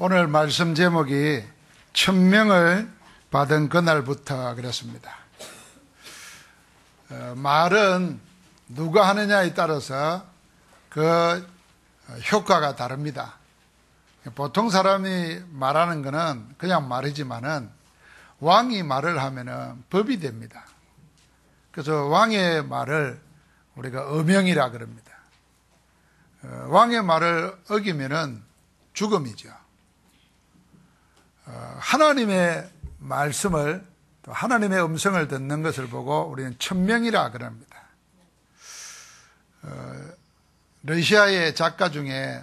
오늘 말씀 제목이 천명을 받은 그날부터 그랬습니다. 말은 누가 하느냐에 따라서 그 효과가 다릅니다. 보통 사람이 말하는 거는 그냥 말이지만은 왕이 말을 하면은 법이 됩니다. 그래서 왕의 말을 우리가 어명이라 그럽니다. 왕의 말을 어기면은 죽음이죠. 하나님의 말씀을 또 하나님의 음성을 듣는 것을 보고 우리는 천명이라 그럽니다. 러시아의 작가 중에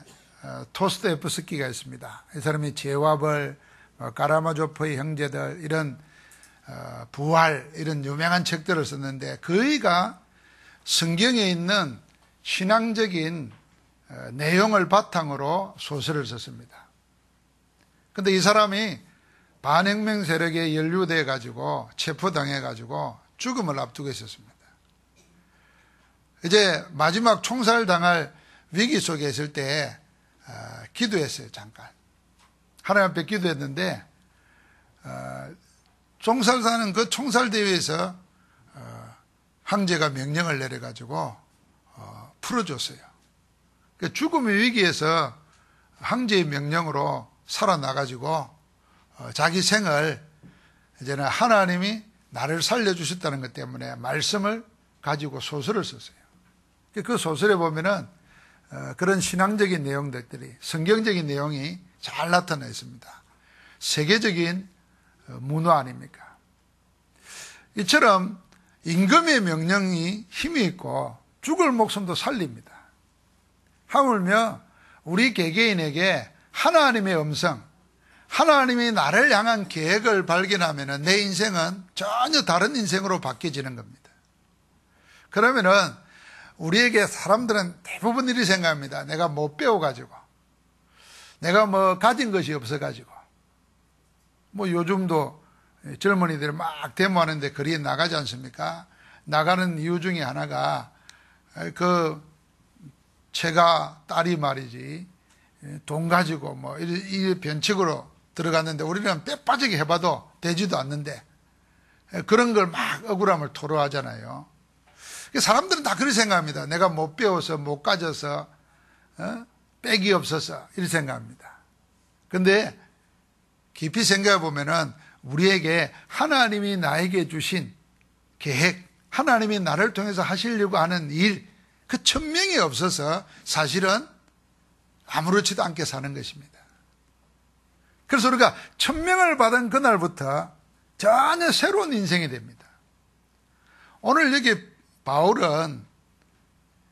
토스토옙스키가 있습니다. 이 사람이 제와벌, 카라마조프의 형제들 이런 부활 이런 유명한 책들을 썼는데 그이가 성경에 있는 신앙적인 내용을 바탕으로 소설을 썼습니다. 근데 이 사람이 반혁명 세력에 연루돼 가지고 체포당해 가지고 죽음을 앞두고 있었습니다. 이제 마지막 총살당할 위기 속에 있을 때 기도했어요. 잠깐 하나님 앞에 기도했는데 총살사는 그 총살대회에서 황제가 명령을 내려가지고 풀어줬어요. 죽음의 위기에서 황제의 명령으로 살아나가지고 자기 생을 이제는 하나님이 나를 살려주셨다는 것 때문에 말씀을 가지고 소설을 썼어요. 그 소설에 보면은 그런 신앙적인 내용들이 성경적인 내용이 잘 나타나 있습니다. 세계적인 문화 아닙니까? 이처럼 임금의 명령이 힘이 있고 죽을 목숨도 살립니다. 하물며 우리 개개인에게 하나님의 음성, 하나님이 나를 향한 계획을 발견하면 내 인생은 전혀 다른 인생으로 바뀌어지는 겁니다. 그러면은 우리에게 사람들은 대부분 이렇게 생각합니다. 내가 못 배워가지고, 내가 가진 것이 없어가지고, 요즘도 젊은이들이 막 데모하는데 거리에 나가지 않습니까? 나가는 이유 중에 하나가 제가 딸이 말이지 돈 가지고 이 변칙으로 들어갔는데 우리는 뼈 빠지게 해봐도 되지도 않는데 그런 걸 막 억울함을 토로하잖아요. 사람들은 다 그렇게 생각합니다. 내가 못 배워서 못 가져서 빽이 없어서 이렇게 생각합니다. 근데 깊이 생각해 보면은 우리에게 하나님이 나에게 주신 계획, 하나님이 나를 통해서 하시려고 하는 일, 그 천명이 없어서 사실은 아무렇지도 않게 사는 것입니다. 그래서 우리가 천명을 받은 그날부터 전혀 새로운 인생이 됩니다. 오늘 여기 바울은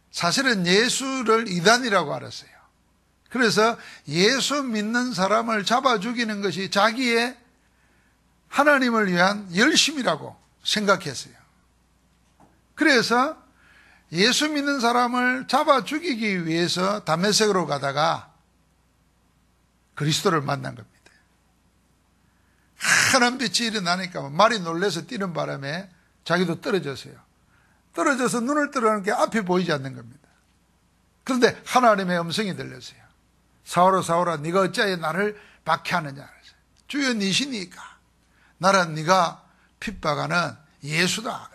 사실은 예수를 이단이라고 알았어요. 그래서 예수 믿는 사람을 잡아 죽이는 것이 자기의 하나님을 위한 열심이라고 생각했어요. 그래서 예수 믿는 사람을 잡아 죽이기 위해서 다메섹으로 가다가 그리스도를 만난 겁니다. 환한 빛이 일어나니까 말이 놀라서 뛰는 바람에 자기도 떨어졌어요. 떨어져서 눈을 뜨라는 게 앞이 보이지 않는 겁니다. 그런데 하나님의 음성이 들렸어요. 사울아 사울아 네가 어찌하여 나를 박해하느냐. 주여 니시니까 나는 네가 핍박하는 예수다.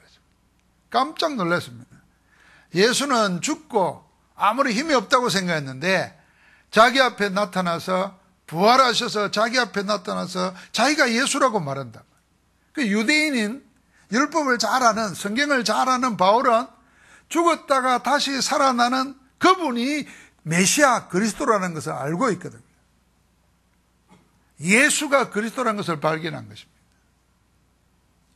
깜짝 놀랐습니다. 예수는 죽고 아무리 힘이 없다고 생각했는데 자기 앞에 나타나서 부활하셔서 자기 앞에 나타나서 자기가 예수라고 말한다. 그 유대인인 율법을 잘 아는 성경을 잘 아는 바울은 죽었다가 다시 살아나는 그분이 메시아 그리스도라는 것을 알고 있거든요. 예수가 그리스도라는 것을 발견한 것입니다.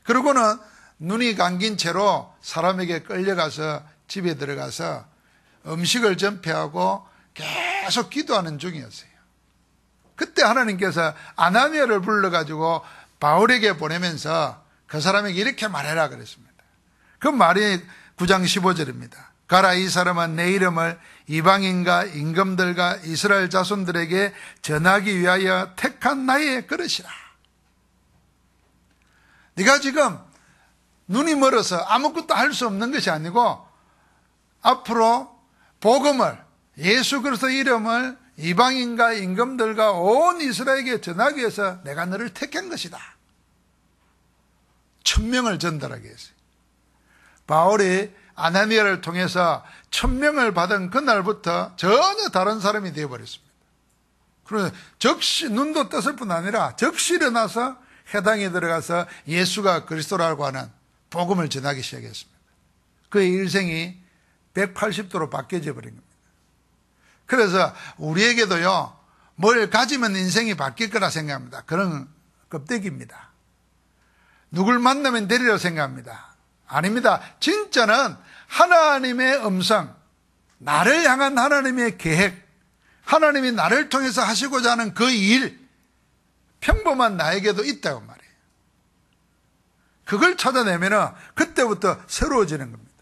그러고는 눈이 감긴 채로 사람에게 끌려가서 집에 들어가서 음식을 전폐하고 계속 기도하는 중이었어요. 그때 하나님께서 아나니아를 불러가지고 바울에게 보내면서 그 사람에게 이렇게 말해라 그랬습니다. 그 말이 9장 15절입니다. 가라 이 사람은 내 이름을 이방인과 임금들과 이스라엘 자손들에게 전하기 위하여 택한 나의 그릇이라. 네가 지금 눈이 멀어서 아무것도 할 수 없는 것이 아니고 앞으로 복음을 예수 그리스도 이름을 이방인과 임금들과 온 이스라엘에게 전하기 위해서 내가 너를 택한 것이다. 천명을 전달하기 위해서. 바울이 아나니아를 통해서 천명을 받은 그날부터 전혀 다른 사람이 되어버렸습니다. 그래서 즉시 눈도 떴을 뿐 아니라 즉시 일어나서 회당에 들어가서 예수가 그리스도라고 하는 복음을 전하기 시작했습니다. 그의 일생이 180도로 바뀌어져 버린 겁니다. 그래서 우리에게도요, 뭘 가지면 인생이 바뀔 거라 생각합니다. 그런 껍데기입니다. 누굴 만나면 되리라고 생각합니다. 아닙니다. 진짜는 하나님의 음성, 나를 향한 하나님의 계획, 하나님이 나를 통해서 하시고자 하는 그 일, 평범한 나에게도 있다고 말이에요. 그걸 찾아내면 그때부터 새로워지는 겁니다.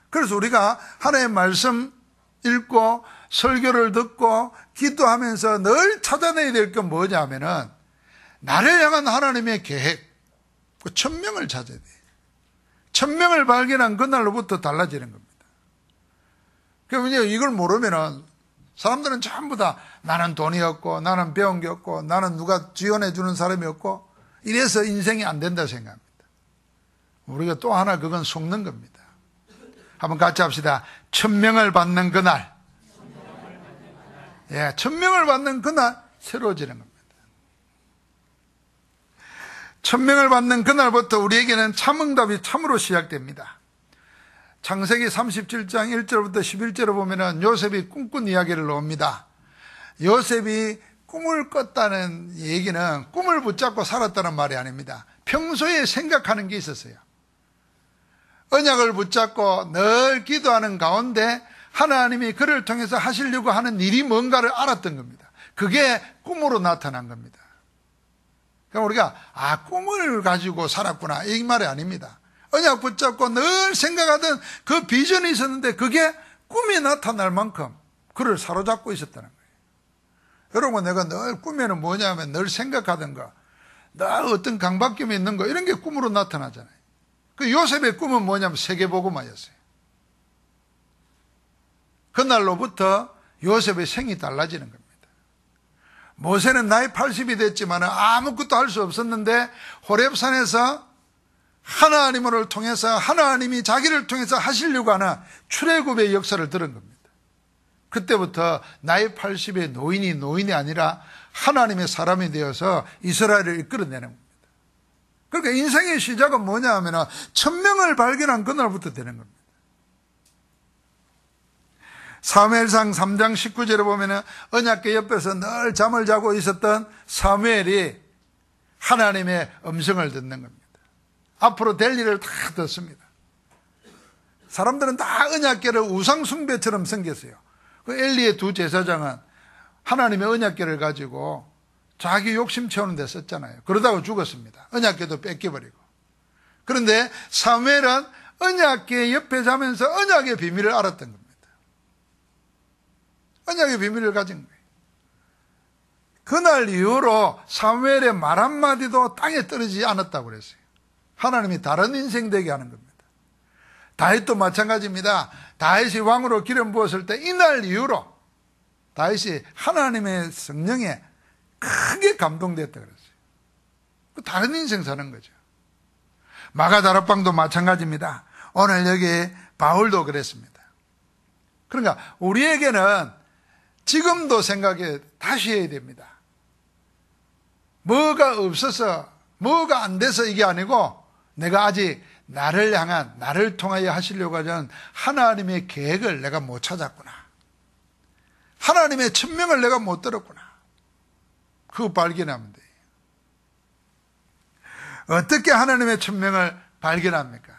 그래서 우리가 하나님의 말씀 읽고 설교를 듣고 기도하면서 늘 찾아내야 될 건 뭐냐 하면은 나를 향한 하나님의 계획, 그 천명을 찾아야 돼요. 천명을 발견한 그날로부터 달라지는 겁니다. 그러면 이걸 모르면은 사람들은 전부 다 나는 돈이 없고 나는 배운 게 없고 나는 누가 지원해 주는 사람이 없고 이래서 인생이 안 된다 생각합니다. 우리가 또 하나 그건 속는 겁니다. 한번 같이 합시다. 천명을 받는 그날. 예, 천명을 받는 그날 새로워지는 겁니다. 천명을 받는 그날부터 우리에게는 참응답이 참으로 시작됩니다. 창세기 37장 1절부터 11절을 보면은 요셉이 꿈꾼 이야기를 나옵니다. 요셉이 꿈을 꿨다는 얘기는 꿈을 붙잡고 살았다는 말이 아닙니다. 평소에 생각하는 게 있었어요. 언약을 붙잡고 늘 기도하는 가운데 하나님이 그를 통해서 하시려고 하는 일이 뭔가를 알았던 겁니다. 그게 꿈으로 나타난 겁니다. 그러니까 우리가 꿈을 가지고 살았구나 이 말이 아닙니다. 언약 붙잡고 늘 생각하던 그 비전이 있었는데 그게 꿈이 나타날 만큼 그를 사로잡고 있었다는 거예요. 여러분, 내가 늘 꿈에는 뭐냐면 늘 생각하던 거, 늘 어떤 강박감이 있는 거 이런 게 꿈으로 나타나잖아요. 그 요셉의 꿈은 뭐냐면 세계복음화였어요. 그날로부터 요셉의 생이 달라지는 겁니다. 모세는 나이 80이 됐지만 아무것도 할 수 없었는데 호렙산에서 하나님을 통해서 하나님이 자기를 통해서 하시려고 하는 출애굽의 역사를 들은 겁니다. 그때부터 나이 80의 노인이 아니라 하나님의 사람이 되어서 이스라엘을 이끌어내는 겁니다. 그러니까 인생의 시작은 뭐냐 하면 천명을 발견한 그날부터 되는 겁니다. 사무엘상 3장 19절에 보면 언약궤 옆에서 늘 잠을 자고 있었던 사무엘이 하나님의 음성을 듣는 겁니다. 앞으로 될 일을 다 듣습니다. 사람들은 다 언약궤를 우상숭배처럼 생겼어요. 그 엘리의 두 제사장은 하나님의 언약궤를 가지고 자기 욕심 채우는 데 썼잖아요. 그러다가 죽었습니다. 언약궤도 뺏겨버리고. 그런데 사무엘은 언약궤 옆에 자면서 언약의 비밀을 알았던 겁니다. 언약의 비밀을 가진 거예요. 그날 이후로 사무엘의 말 한마디도 땅에 떨어지지 않았다고 그랬어요. 하나님이 다른 인생 되게 하는 겁니다. 다윗도 마찬가지입니다. 다윗이 왕으로 기름 부었을 때 이날 이후로 다윗이 하나님의 성령에 크게 감동됐다 그랬어요. 다른 인생 사는 거죠. 마가다락방도 마찬가지입니다. 오늘 여기 바울도 그랬습니다. 그러니까 우리에게는 지금도 생각해 다시 해야 됩니다. 뭐가 없어서 뭐가 안 돼서 이게 아니고 내가 아직 나를 향한 나를 통하여 하시려고 하는 하나님의 계획을 내가 못 찾았구나. 하나님의 천명을 내가 못 들었구나. 그거 발견하면 돼요. 어떻게 하나님의 천명을 발견합니까?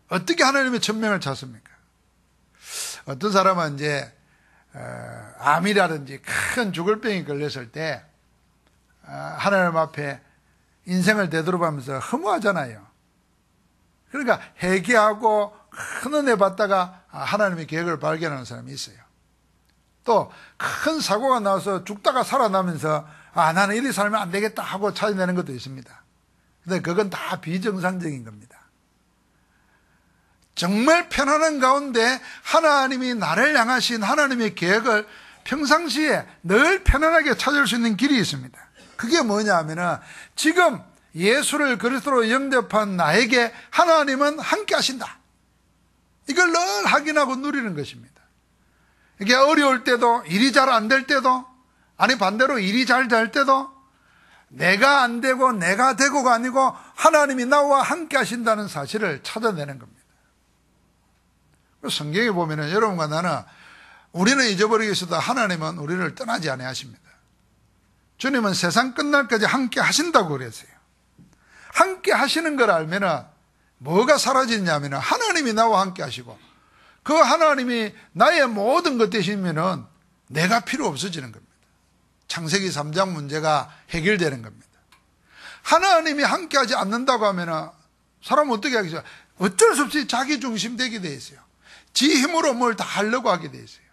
어떻게 하나님의 천명을 찾습니까? 어떤 사람은 이제 암이라든지 큰 죽을 병이 걸렸을 때 하나님 앞에 인생을 되돌아보면서 허무하잖아요. 그러니까 회개하고 큰 은혜 받다가 하나님의 계획을 발견하는 사람이 있어요. 또 큰 사고가 나서 죽다가 살아나면서 나는 이리 살면 안 되겠다 하고 찾아내는 것도 있습니다. 근데 그건 다 비정상적인 겁니다. 정말 편안한 가운데 하나님이 나를 향하신 하나님의 계획을 평상시에 늘 편안하게 찾을 수 있는 길이 있습니다. 그게 뭐냐 하면은 지금 예수를 그리스도로 영접한 나에게 하나님은 함께 하신다. 이걸 늘 확인하고 누리는 것입니다. 이게 어려울 때도, 일이 잘 안 될 때도, 아니 반대로 일이 잘 될 때도 내가 안 되고 내가 되고가 아니고 하나님이 나와 함께 하신다는 사실을 찾아내는 겁니다. 성경에 보면은 여러분과 나는 우리는 잊어버리겠어도 하나님은 우리를 떠나지 아니하십니다. 주님은 세상 끝날까지 함께 하신다고 그랬어요. 함께 하시는 걸 알면은 뭐가 사라지냐면은 하나님이 나와 함께 하시고 그 하나님이 나의 모든 것 되시면은 내가 필요 없어지는 겁니다. 창세기 3장 문제가 해결되는 겁니다. 하나님이 함께 하지 않는다고 하면은 사람은 어떻게 하겠어요? 어쩔 수 없이 자기 중심 되게 돼 있어요. 지 힘으로 뭘 다 하려고 하게 돼 있어요.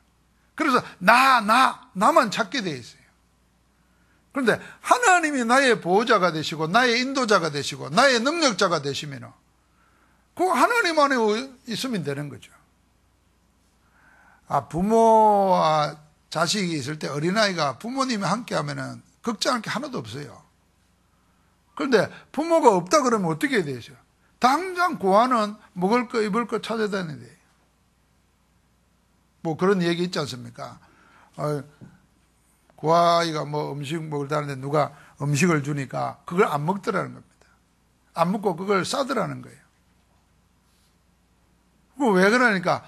그래서 나만 찾게 돼 있어요. 그런데 하나님이 나의 보호자가 되시고 나의 인도자가 되시고 나의 능력자가 되시면 그 하나님 안에 있으면 되는 거죠. 부모와 자식이 있을 때 어린아이가 부모님이 함께 하면은 걱정할 게 하나도 없어요. 그런데 부모가 없다 그러면 어떻게 해야 되죠? 당장 고아는 먹을 거 입을 거 찾아다녀야 돼요. 뭐 그런 얘기 있지 않습니까? 고아이가 뭐 음식 먹으려는데 누가 음식을 주니까 그걸 안 먹더라는 겁니다. 안 먹고 그걸 싸더라는 거예요. 그거 왜 그러니까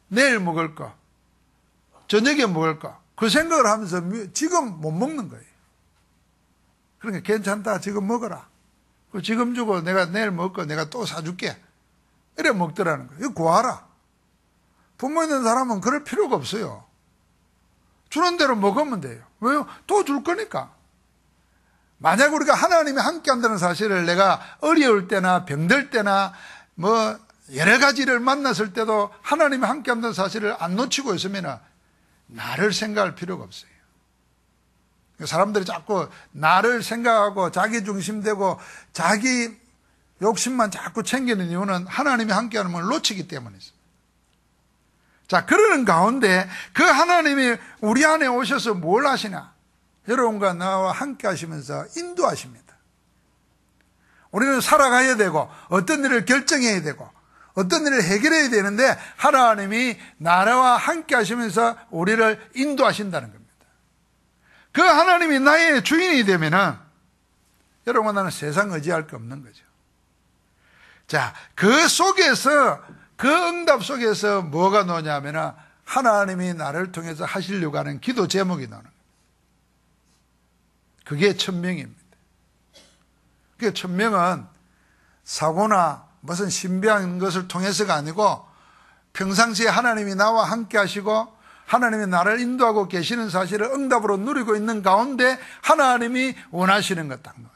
내일 먹을 거, 저녁에 먹을 거, 그 생각을 하면서 지금 못 먹는 거예요. 그러니까 괜찮다, 지금 먹어라. 지금 주고 내가 내일 먹을 거 내가 또 사줄게. 이래 먹더라는 거예요. 이거 고아라. 부모 있는 사람은 그럴 필요가 없어요. 주는 대로 먹으면 돼요. 왜요? 또 줄 거니까. 만약 우리가 하나님이 함께 한다는 사실을 내가 어려울 때나 병들 때나 뭐 여러 가지를 만났을 때도 하나님이 함께 한다는 사실을 안 놓치고 있으면 나를 생각할 필요가 없어요. 사람들이 자꾸 나를 생각하고 자기 중심되고 자기 욕심만 자꾸 챙기는 이유는 하나님이 함께하는 걸 놓치기 때문이죠. 자, 그러는 가운데 그 하나님이 우리 안에 오셔서 뭘 하시나? 여러분과 나와 함께 하시면서 인도하십니다. 우리는 살아가야 되고 어떤 일을 결정해야 되고 어떤 일을 해결해야 되는데 하나님이 나라와 함께 하시면서 우리를 인도하신다는 겁니다. 그 하나님이 나의 주인이 되면은 여러분 나는 세상 의지할 거 없는 거죠. 자, 그 속에서 그 응답 속에서 뭐가 나오냐면은 하나님이 나를 통해서 하시려고 하는 기도 제목이 나오는 거예요. 그게 천명입니다. 그 천명은 사고나 무슨 신비한 것을 통해서가 아니고 평상시에 하나님이 나와 함께 하시고 하나님이 나를 인도하고 계시는 사실을 응답으로 누리고 있는 가운데 하나님이 원하시는 것 딱 나와요.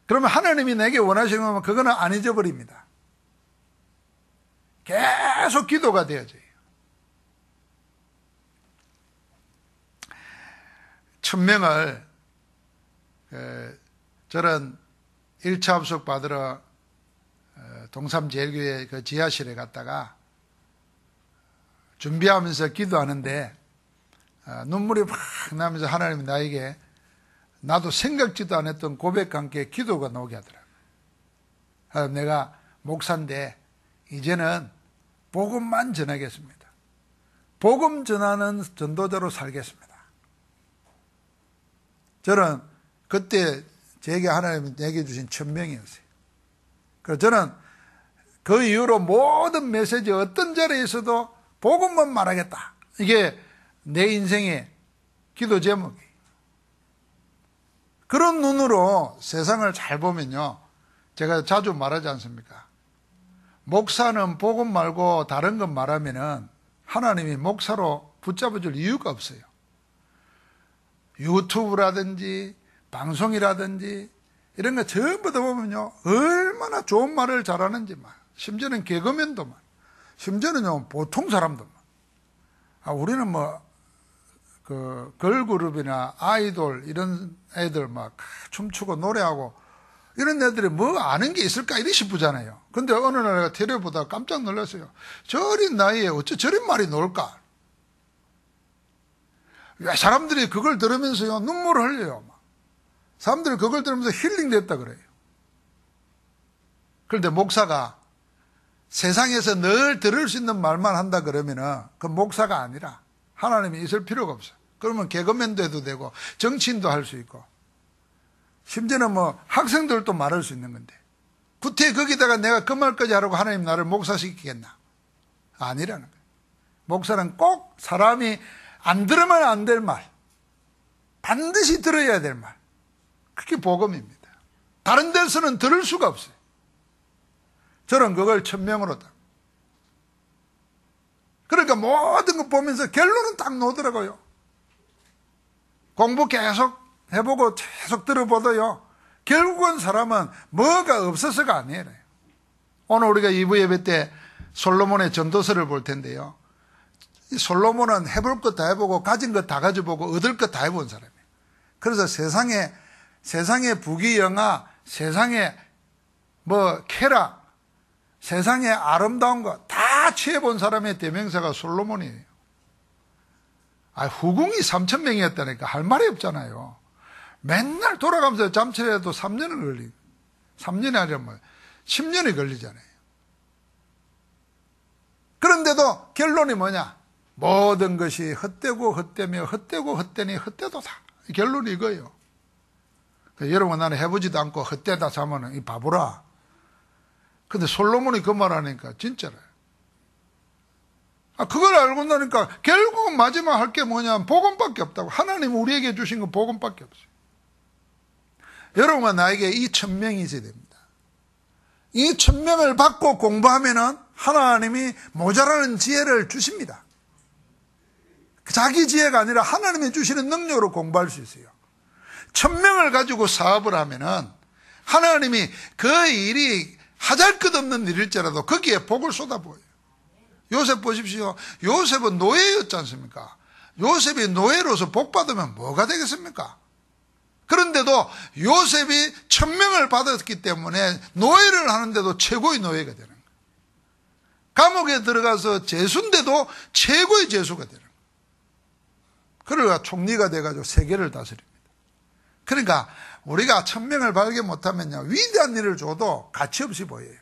그러면 하나님이 내게 원하시는 거면 그거는 안 잊어버립니다. 계속 기도가 되어져요. 천명을 저는 1차 합숙 받으러 동삼제일교회 그 지하실에 갔다가 준비하면서 기도하는데 눈물이 막 나면서 하나님이 나에게 나도 생각지도 않았던 고백과 함께 기도가 나오게 하더라고요. 내가 목사인데 이제는 복음만 전하겠습니다. 복음 전하는 전도자로 살겠습니다. 저는 그때 제게 하나님이 내게 주신 천명이었어요. 그래서 저는 그 이후로 모든 메시지 어떤 자리에 있어도 복음만 말하겠다. 이게 내 인생의 기도 제목이에요. 그런 눈으로 세상을 잘 보면요. 제가 자주 말하지 않습니까? 목사는 복음 말고 다른 것 말하면은 하나님이 목사로 붙잡아줄 이유가 없어요. 유튜브라든지 방송이라든지 이런 거 전부 다 보면요. 얼마나 좋은 말을 잘하는지 말. 심지어는 개그맨도 말. 심지어는요, 보통 사람도 말. 우리는 뭐, 걸그룹이나 아이돌, 이런 애들 막 춤추고 노래하고 이런 애들이 뭐 아는 게 있을까 이리 싶잖아요. 근데 어느 날 내가 텔레비 보다가 깜짝 놀랐어요. 저 어린 나이에 어째 저런 말이 나올까? 사람들이 그걸 들으면서요, 눈물을 흘려요. 사람들이 그걸 들으면서 힐링됐다 그래요. 그런데 목사가 세상에서 늘 들을 수 있는 말만 한다 그러면은 그 목사가 아니라 하나님이 있을 필요가 없어요. 그러면 개그맨도 해도 되고 정치인도 할 수 있고 심지어는 뭐 학생들도 말할 수 있는 건데 구태 거기다가 내가 그 말까지 하라고 하나님 나를 목사시키겠나? 아니라는 거예요. 목사는 꼭 사람이 안 들으면 안 될 말, 반드시 들어야 될 말, 그게 복음입니다. 다른 데서는 들을 수가 없어요. 저는 그걸 천명으로 딱. 그러니까 모든 거 보면서 결론은 딱 나오더라고요. 공부 계속 해보고 계속 들어보도요, 결국은 사람은 뭐가 없어서가 아니에요. 오늘 우리가 2부 예배 때 솔로몬의 전도서를 볼 텐데요, 이 솔로몬은 해볼 것 다 해보고 가진 것 다 가져보고 얻을 것 다 해본 사람이에요. 그래서 세상의 부귀영화, 세상의 뭐 쾌락, 세상의 아름다운 거 다 취해본 사람의 대명사가 솔로몬이에요. 후궁이 3,000명이었다니까 할 말이 없잖아요. 맨날 돌아가면서 잠실에도 3년을 걸리고, 3년이 아니라 뭐 10년이 걸리잖아요. 그런데도 결론이 뭐냐? 모든 것이 헛되고 헛되며 헛되고 헛되니 헛되도다. 결론이 이거예요. 여러분, 나는 해보지도 않고 헛되다 하면 이 바보라. 근데 솔로몬이 그 말하니까 진짜라요. 그걸 알고 나니까 결국은 마지막 할 게 뭐냐면 복음밖에 없다고. 하나님 우리에게 주신 건 복음밖에 없어요. 여러분과 나에게 이 1,000명이 있어야 됩니다. 이 1,000명을 받고 공부하면은 하나님이 모자라는 지혜를 주십니다. 자기 지혜가 아니라 하나님이 주시는 능력으로 공부할 수 있어요. 1,000명을 가지고 사업을 하면은 하나님이 그 일이 하잘것없는 일일지라도 거기에 복을 쏟아부어요. 요셉 보십시오. 요셉은 노예였지 않습니까? 요셉이 노예로서 복 받으면 뭐가 되겠습니까? 그런데도 요셉이 1,000명을 받았기 때문에 노예를 하는데도 최고의 노예가 되는 거예요. 감옥에 들어가서 죄수인데도 최고의 죄수가 되는 거예요. 그러니까 총리가 돼가지고 세계를 다스립니다. 그러니까 우리가 1,000명을 발견 못하면요, 위대한 일을 줘도 가치 없이 보여요.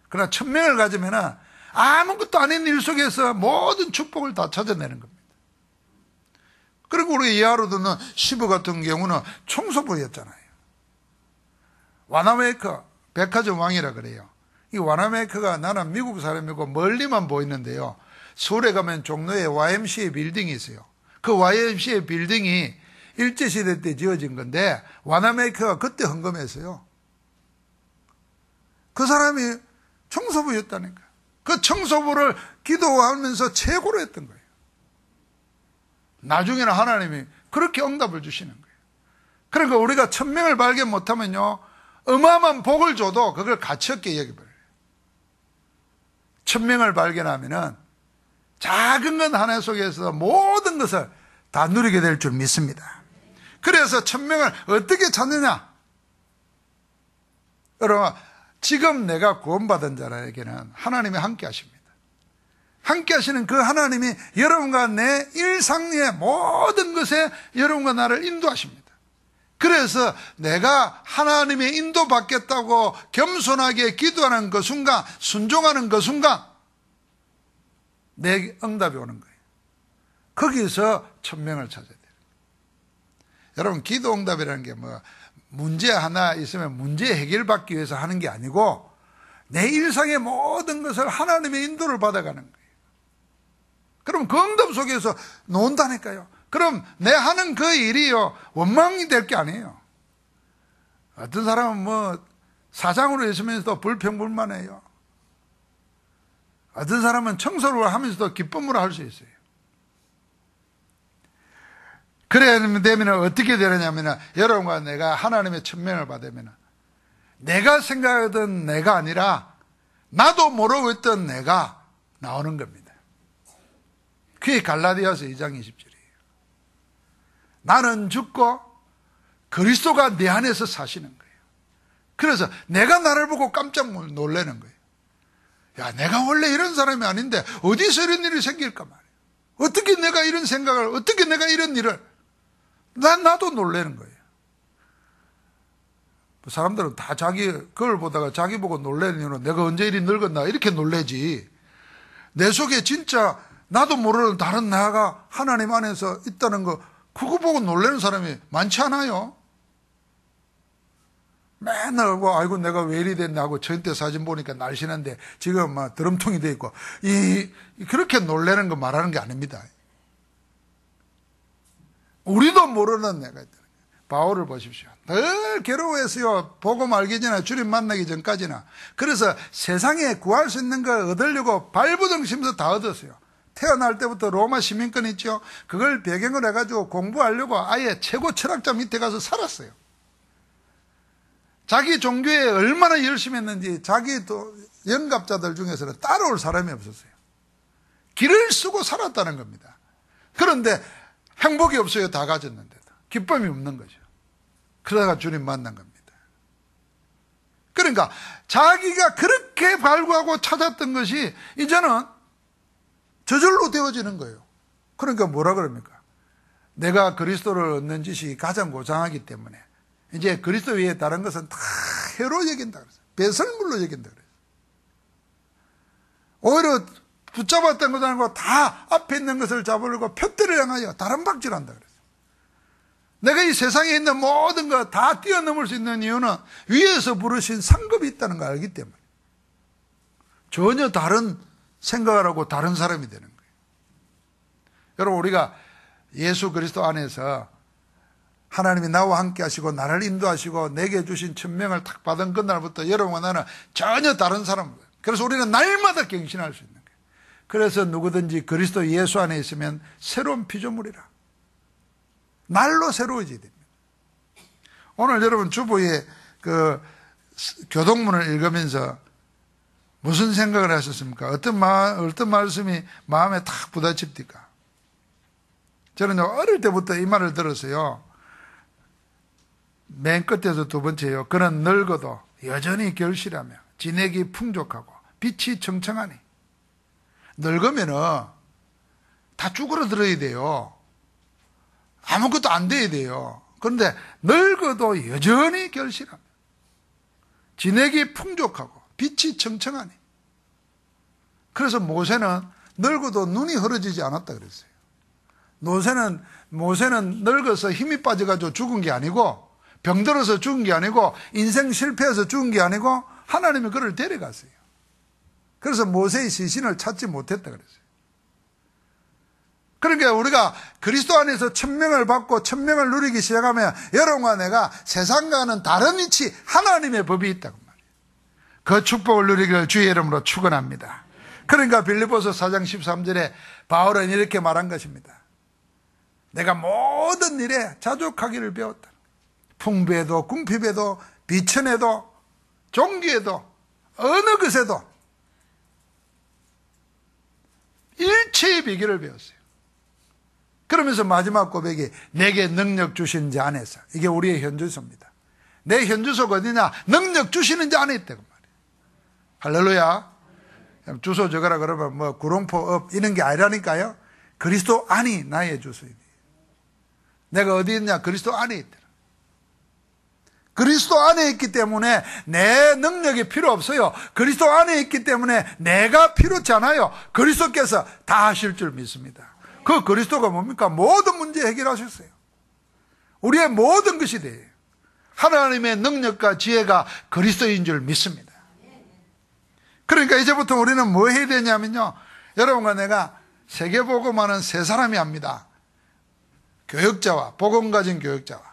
그러나 1,000명을 가지면은 아무것도 아닌 일 속에서 모든 축복을 다 찾아내는 겁니다. 그리고 우리 이하로드는 시부 같은 경우는 청소부였잖아요. 와나메이커, 백화점 왕이라 그래요. 이 와나메이커가 나는 미국 사람이고 멀리만 보이는데요, 서울에 가면 종로에 YMCA 빌딩이 있어요. 그 YMCA 빌딩이 일제시대 때 지어진 건데 와나메이커가 그때 헌금했어요. 그 사람이 청소부였다니까. 그 청소부를 기도하면서 최고로 했던 거예요. 나중에는 하나님이 그렇게 응답을 주시는 거예요. 그러니까 우리가 1,000명을 발견 못하면요, 어마어마한 복을 줘도 그걸 가치 없게 여겨버려요. 1,000명을 발견하면은 작은 것 하나 속에서 모든 것을 다 누리게 될 줄 믿습니다. 그래서 1,000명을 어떻게 찾느냐? 여러분, 지금 내가 구원받은 자에게는 하나님이 함께 하십니다. 함께 하시는 그 하나님이 여러분과 내 일상의 모든 것에 여러분과 나를 인도하십니다. 그래서 내가 하나님의 인도받겠다고 겸손하게 기도하는 그 순간, 순종하는 그 순간 내 응답이 오는 거예요. 거기서 1,000명을 찾아야 돼요. 여러분, 기도 응답이라는 게 뭐 문제 하나 있으면 문제 해결받기 위해서 하는 게 아니고 내 일상의 모든 것을 하나님의 인도를 받아가는 거예요. 그럼 그 응답 속에서 논다니까요. 그럼 내 하는 그 일이요, 원망이 될 게 아니에요. 어떤 사람은 뭐 사장으로 있으면서도 불평불만해요. 어떤 사람은 청소를 하면서도 기쁨으로 할 수 있어요. 그래야 되면 어떻게 되느냐면, 여러분과 내가 하나님의 1,000명을 받으면 내가 생각하던 내가 아니라 나도 모르고 있던 내가 나오는 겁니다. 그게 갈라디아서 2장 20절이에요. 나는 죽고 그리스도가 내 안에서 사시는 거예요. 그래서 내가 나를 보고 깜짝 놀라는 거예요. 야, 내가 원래 이런 사람이 아닌데 어디서 이런 일이 생길까 말이에요. 어떻게 내가 이런 생각을, 어떻게 내가 이런 일을, 나도 놀라는 거예요. 사람들은 다 자기 그걸 보다가 자기 보고 놀라는 이유는 내가 언제 이리 늙었나 이렇게 놀래지, 내 속에 진짜 나도 모르는 다른 나가 하나님 안에서 있다는 거, 그거 보고 놀라는 사람이 많지 않아요. 맨날 아이고 내가 왜 이리 됐나 하고 저때 사진 보니까 날씬한데 지금 막 드럼통이 돼 있고, 그렇게 놀라는 거 말하는 게 아닙니다. 우리도 모르는 내가 있다. 바울을 보십시오. 늘 괴로워했어요. 복음 알기 전에, 주님 만나기 전까지나. 그래서 세상에 구할 수 있는 걸 얻으려고 발부둥심서 다 얻었어요. 태어날 때부터 로마 시민권 있죠. 그걸 배경으로 해가지고 공부하려고 아예 최고 철학자 밑에 가서 살았어요. 자기 종교에 얼마나 열심히 했는지 자기 또 영갑자들 중에서는 따라올 사람이 없었어요. 길을 쓰고 살았다는 겁니다. 그런데 행복이 없어요. 다 가졌는데도 기쁨이 없는 거죠. 그러다가 주님 만난 겁니다. 그러니까 자기가 그렇게 발구하고 찾았던 것이 이제는 저절로 되어지는 거예요. 그러니까 뭐라 그럽니까? 내가 그리스도를 얻는 짓이 가장 고상하기 때문에 이제 그리스도 외에 다른 것은 다 해로 여긴다 그랬어요. 배설물로 여긴다 그랬어요. 오히려 붙잡았던 것 아니고 다 앞에 있는 것을 잡으려고 표대를 향하여 다른 박질한다 그랬어요. 내가 이 세상에 있는 모든 거 다 뛰어넘을 수 있는 이유는 위에서 부르신 상급이 있다는 걸 알기 때문에 전혀 다른 생각을 하고 다른 사람이 되는 거예요. 여러분, 우리가 예수 그리스도 안에서 하나님이 나와 함께 하시고 나를 인도하시고 내게 주신 천명을 탁 받은 그날부터 여러분과 나는 전혀 다른 사람이에요. 그래서 우리는 날마다 갱신할 수 있는 거예요. 그래서 누구든지 그리스도 예수 안에 있으면 새로운 피조물이라. 날로 새로워져야 됩니다. 오늘 여러분 주보에 그 교동문을 읽으면서 무슨 생각을 하셨습니까? 어떤 말씀이 마음에 탁 부딪힙니까? 저는 어릴 때부터 이 말을 들었어요. 맨 끝에서 두 번째요. 그는 늙어도 여전히 결실하며 진액이 풍족하고 빛이 청청하니. 늙으면은 다 쭈그러들어야 돼요. 아무것도 안 돼야 돼요. 그런데 늙어도 여전히 결실하며 진액이 풍족하고 빛이 청청하니. 그래서 모세는 늙어도 눈이 흐려지지 않았다 그랬어요. 모세는 늙어서 힘이 빠져가지고 죽은 게 아니고, 병들어서 죽은 게 아니고, 인생 실패해서 죽은 게 아니고, 하나님이 그를 데려갔어요. 그래서 모세의 시신을 찾지 못했다 그랬어요. 그러니까 우리가 그리스도 안에서 천명을 받고 천명을 누리기 시작하면 여러분과 내가 세상과는 다른 위치, 하나님의 법이 있다고 말이에요. 그 축복을 누리기를 주의 이름으로 축원합니다. 그러니까 빌립보서 4장 13절에 바울은 이렇게 말한 것입니다. 내가 모든 일에 자족하기를 배웠다. 풍부에도 궁핍에도 비천에도 종기에도 어느 것에도 일체의 비결을 배웠어요. 그러면서 마지막 고백이 내게 능력 주시는 자 안에서, 이게 우리의 현주소입니다. 내 현주소가 어디냐? 능력 주시는 자 안에 있다고 말이에요. 할렐루야. 주소 적어라 그러면 뭐 구롱포 업 이런 게 아니라니까요. 그리스도 안이 나의 주소입니다. 내가 어디 있냐? 그리스도 안에 있더라. 그리스도 안에 있기 때문에 내 능력이 필요 없어요. 그리스도 안에 있기 때문에 내가 필요치 않아요. 그리스도께서 다 하실 줄 믿습니다. 그 그리스도가 뭡니까? 모든 문제 해결하셨어요. 우리의 모든 것이 돼요. 하나님의 능력과 지혜가 그리스도인 줄 믿습니다. 그러니까 이제부터 우리는 뭐 해야 되냐면요, 여러분과 내가 세계복음하는 세 사람이 합니다. 교역자와 복음 가진 교역자와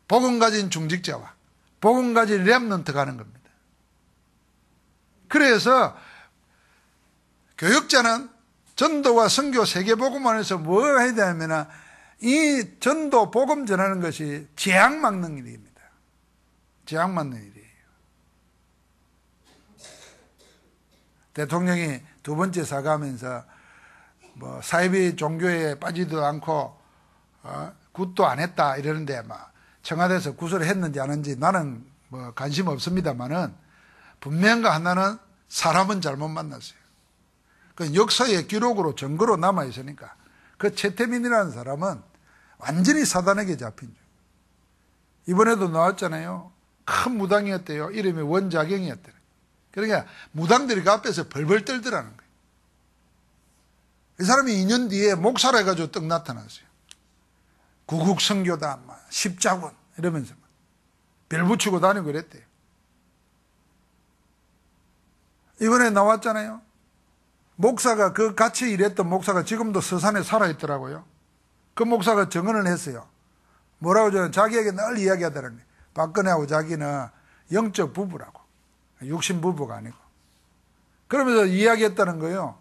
복음 가진 중직자와 복음 가진 렘넌트가 하는 겁니다. 그래서 교역자는 전도와 선교 세계복음원에서 뭐 해야 되냐면 이 전도 복음 전하는 것이 재앙 막는 일입니다. 재앙 막는 일이에요. 대통령이 두 번째 사과하면서 뭐 사이비 종교에 빠지도 않고 굿도 안 했다 이러는데 막 청와대에서 구설을 했는지 안 했는지 나는 뭐 관심 없습니다만은 분명한 거 하나는 사람은 잘못 만났어요. 그 역사의 기록으로 증거로 남아 있으니까 그 최태민이라는 사람은 완전히 사단에게 잡힌 줄. 이번에도 나왔잖아요. 큰 무당이었대요. 이름이 원자경이었대요. 그러니까 무당들이 그 앞에서 벌벌 떨더라는 거예요. 이 사람이 2년 뒤에 목사라 해가지고 떡 나타났어요. 구국선교다, 십자군 이러면서 별 붙이고 다니고 그랬대요. 이번에 나왔잖아요. 목사가 그 같이 일했던 목사가 지금도 서산에 살아있더라고요. 그 목사가 증언을 했어요. 뭐라고 저는 자기에게 늘 이야기하더라고요. 박근혜하고 자기는 영적 부부라고. 육신 부부가 아니고. 그러면서 이야기했다는 거예요.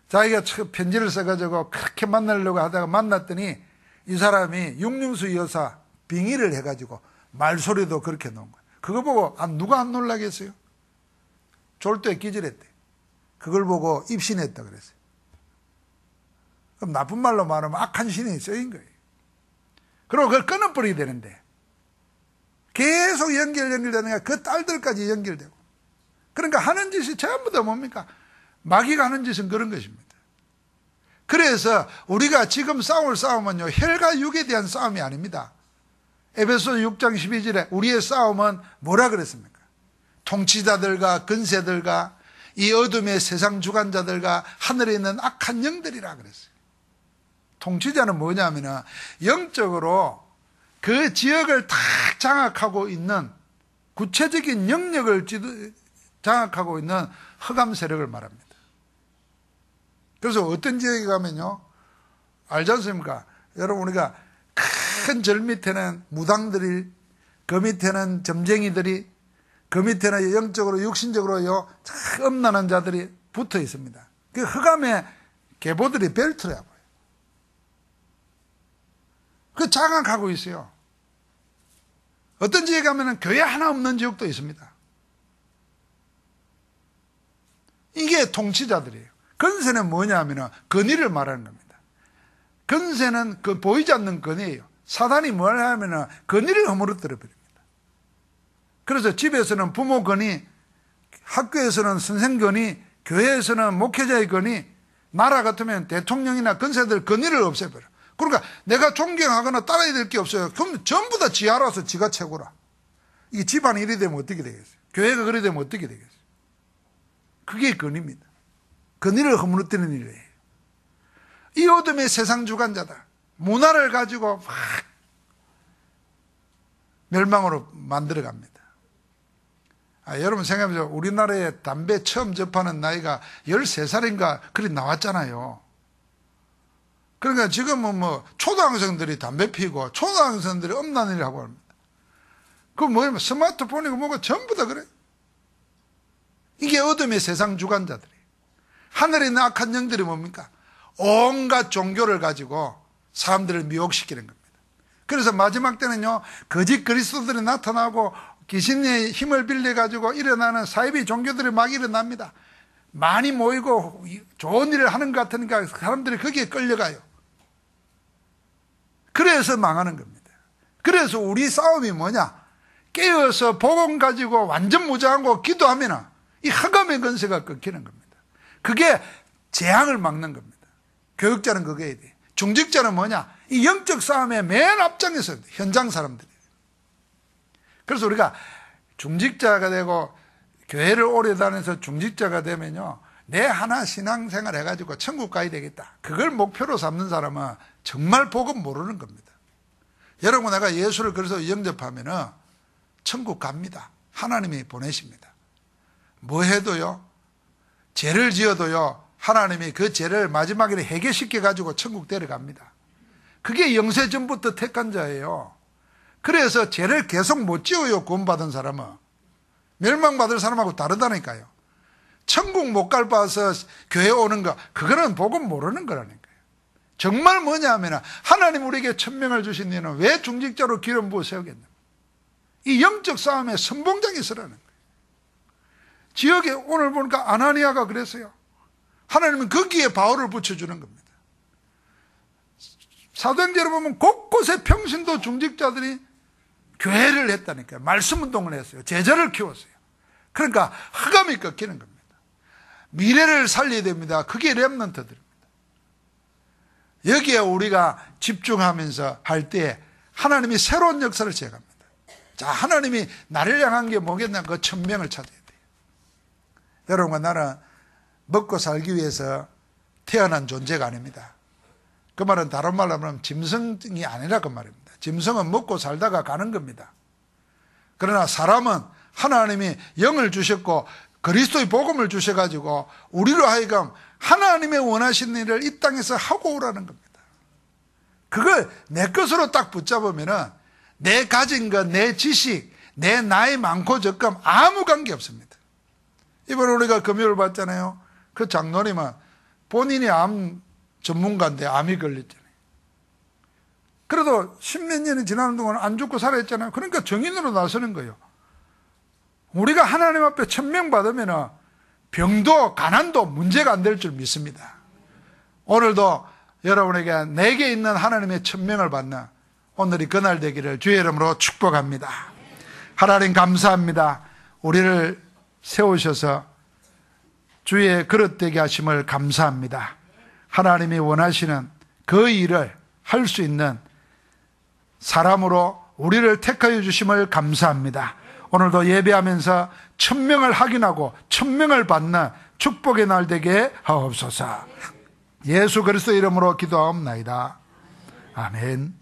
자기가 편지를 써가지고 그렇게 만나려고 하다가 만났더니 이 사람이 육륜수 여사 빙의를 해가지고 말소리도 그렇게 놓은 거예요. 그거 보고 누가 안 놀라겠어요? 졸도에 기절했대. 그걸 보고 입신했다 그랬어요. 그럼 나쁜 말로 말하면 악한 신이 쓰인 거예요. 그리고 그걸 끊어버리게 되는데 계속 연결되니까 그 딸들까지 연결되고. 그러니까 하는 짓이 전부 다 뭡니까? 마귀가 하는 짓은 그런 것입니다. 그래서 우리가 지금 싸울 싸움은요, 혈과 육에 대한 싸움이 아닙니다. 에베소 6장 12절에 우리의 싸움은 뭐라 그랬습니까? 통치자들과 근세들과 이 어둠의 세상 주관자들과 하늘에 있는 악한 영들이라 그랬어요. 통치자는 뭐냐면은 영적으로 그 지역을 딱 장악하고 있는 구체적인 영역을 장악하고 있는 흑암 세력을 말합니다. 그래서 어떤 지역에 가면요, 알지 않습니까? 여러분, 우리가 큰 절 밑에는 무당들이, 그 밑에는 점쟁이들이, 그 밑에는 영적으로 육신적으로요 엄난한 자들이 붙어 있습니다. 그 흑암의 계보들이 벨트라 보여요. 그 장악하고 있어요. 어떤 지역에 가면은 교회 하나 없는 지역도 있습니다. 이게 통치자들이에요. 근세는 뭐냐면은 건의를 말하는 겁니다. 근세는 그 보이지 않는 건의예요. 사단이 뭘 하면은 건의를 허물어뜨려 버립니다. 그래서 집에서는 부모 건의, 학교에서는 선생 건의, 교회에서는 목회자의 건의, 나라 같으면 대통령이나 근세들 건의를 없애버려. 그러니까 내가 존경하거나 따라야 될 게 없어요. 그럼 전부 다 지 알아서 지가 최고라. 이게 집안이 이리 되면 어떻게 되겠어요? 교회가 그리 되면 어떻게 되겠어요? 그게 건의입니다. 건의를 허물어뜨리는 일이에요. 이 어둠의 세상 주관자다. 문화를 가지고 막 멸망으로 만들어갑니다. 여러분 생각해보세요. 우리나라에 담배 처음 접하는 나이가 13살인가 그리 나왔잖아요. 그러니까 지금은 뭐 초등학생들이 담배 피우고 초등학생들이 음란을 하고 합니다. 그 뭐냐면 스마트폰이고 뭐가 전부 다 그래. 이게 어둠의 세상 주관자들이에요. 하늘에 있는 악한 영들이 뭡니까? 온갖 종교를 가지고 사람들을 미혹시키는 겁니다. 그래서 마지막 때는요, 거짓 그리스도들이 나타나고 귀신의 힘을 빌려가지고 일어나는 사이비 종교들이 막 일어납니다. 많이 모이고 좋은 일을 하는 것 같으니까 사람들이 거기에 끌려가요. 그래서 망하는 겁니다. 그래서 우리 싸움이 뭐냐? 깨어서 복음 가지고 완전 무장하고 기도하면 이 흑암의 건세가 끊기는 겁니다. 그게 재앙을 막는 겁니다. 교육자는 그게 해야 돼. 중직자는 뭐냐? 이 영적 싸움의 맨 앞장에서 현장 사람들이에요. 그래서 우리가 중직자가 되고 교회를 오래 다녀서 중직자가 되면요, 내 하나 신앙생활 해가지고 천국 가야 되겠다. 그걸 목표로 삼는 사람은 정말 복음 모르는 겁니다. 여러분, 내가 예수를 그래서 영접하면은 천국 갑니다. 하나님이 보내십니다. 뭐 해도요, 죄를 지어도요, 하나님이 그 죄를 마지막에 해결시켜가지고 천국 데려갑니다. 그게 영세 전부터 택한 자예요. 그래서 죄를 계속 못 지어요. 구원받은 사람은. 멸망받을 사람하고 다르다니까요. 천국 못 갈 봐서 교회 오는 거, 그거는 복음 모르는 거라니까요. 정말 뭐냐 하면 하나님 우리에게 천명을 주신 이유는 왜 중직자로 기름 부어 세우겠나? 이 영적 싸움에 선봉장이 서라는 거예요. 지역에 오늘 보니까 아나니아가 그랬어요. 하나님은 거기에 바울을 붙여주는 겁니다. 사도행전을 보면 곳곳에 평신도 중직자들이 교회를 했다니까요. 말씀 운동을 했어요. 제자를 키웠어요. 그러니까 흑암이 꺾이는 겁니다. 미래를 살려야 됩니다. 그게 렘넌트들입니다. 여기에 우리가 집중하면서 할 때 하나님이 새로운 역사를 시작합니다. 자, 하나님이 나를 향한 게 뭐겠냐? 그 천명을 찾아야 돼요. 여러분과 나는 먹고 살기 위해서 태어난 존재가 아닙니다. 그 말은 다른 말로 하면 짐승이 아니라 그 말입니다. 짐승은 먹고 살다가 가는 겁니다. 그러나 사람은 하나님이 영을 주셨고 그리스도의 복음을 주셔가지고 우리로 하여금 하나님의 원하신 일을 이 땅에서 하고 오라는 겁니다. 그걸 내 것으로 딱 붙잡으면은 내 가진 것, 내 지식, 내 나이 많고 적금 아무 관계 없습니다. 이번에 우리가 금요일 봤잖아요. 그 장로님은 본인이 암 전문가인데 암이 걸렸잖아요. 그래도 십몇 년이 지나는 동안 안 죽고 살아있잖아요. 그러니까 정인으로 나서는 거예요. 우리가 하나님 앞에 천명 받으면 병도 가난도 문제가 안 될 줄 믿습니다. 오늘도 여러분에게 내게 있는 하나님의 천명을 받는 오늘이 그날 되기를 주의 이름으로 축복합니다. 하나님 감사합니다. 우리를 세우셔서 주의 그릇 되게 하심을 감사합니다. 하나님이 원하시는 그 일을 할 수 있는 사람으로 우리를 택하여 주심을 감사합니다. 오늘도 예배하면서 천명을 확인하고 천명을 받는 축복의 날 되게 하옵소서. 예수 그리스도 이름으로 기도하옵나이다. 아멘.